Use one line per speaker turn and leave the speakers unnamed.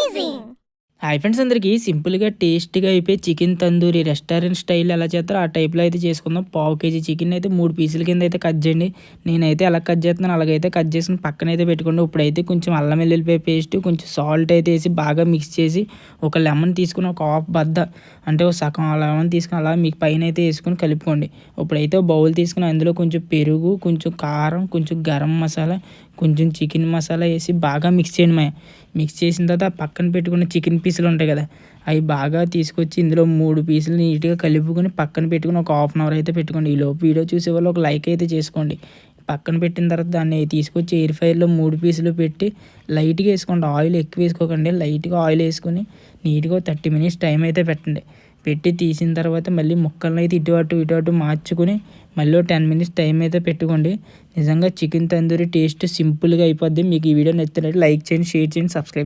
amazing!
Hi friends, అందరికీ సింపుల్గా టేస్టీగా అయిపోయి చికెన్ తందూరి రెస్టారెంట్ స్టైల్ ఎలా చేస్తారో ఆ టైప్లో అయితే చేసుకుందాం. పావు కేజీ చికెన్ అయితే 3 పీసుల కింద అయితే కట్ చేయండి. నేనైతే ఎలా కట్ చేస్తున్నాను అలాగైతే కట్ చేసుకుని పక్కన అయితే పెట్టుకోండి. ఇప్పుడైతే కొంచెం అల్లం వెల్లుల్లిపాయ పేస్ట్, కొంచెం సాల్ట్ అయితే వేసి బాగా మిక్స్ చేసి ఒక లెమన్ తీసుకుని ఒక హాఫ్ బద్ద అంటే ఒక సగం లెమన్ తీసుకుని అలా మీకు పైన అయితే వేసుకొని కలుపుకోండి. ఇప్పుడైతే బౌల్ తీసుకుని అందులో కొంచెం పెరుగు, కొంచెం కారం, కొంచెం గరం మసాలా, కొంచెం చికెన్ మసాలా వేసి బాగా మిక్స్ చేయండి. మిక్స్ చేసిన తర్వాత పక్కన పెట్టుకున్న చికెన్ పీసులు ఉంటాయి కదా, అవి బాగా తీసుకొచ్చి ఇందులో 3 పీసులు నీట్గా కలుపుకొని పక్కన పెట్టుకుని ఒక హాఫ్ అన్ అవర్ అయితే పెట్టుకోండి. ఈలోపు వీడియో చూసే వాళ్ళు ఒక లైక్ అయితే చేసుకోండి. పక్కన పెట్టిన తర్వాత దాన్ని తీసుకొచ్చి ఎయిర్ ఫ్రైలో 3 పీసులు పెట్టి లైట్గా వేసుకోండి. ఆయిల్ ఎక్కువ వేసుకోకండి, లైట్గా ఆయిల్ వేసుకొని నీట్గా 30 మినిట్స్ టైం అయితే పెట్టండి. పెట్టి తీసిన తర్వాత మళ్ళీ ముక్కలను అయితే ఇటు అటు మార్చుకొని మళ్ళీ 10 మినిట్స్ టైం అయితే పెట్టుకోండి. నిజంగా చికెన్ తందూరి టేస్ట్ సింపుల్గా అయిపోద్ది. మీకు ఈ వీడియో నచ్చినట్లయితే లైక్ చేయండి, షేర్ చేయండి, సబ్స్క్రైబ్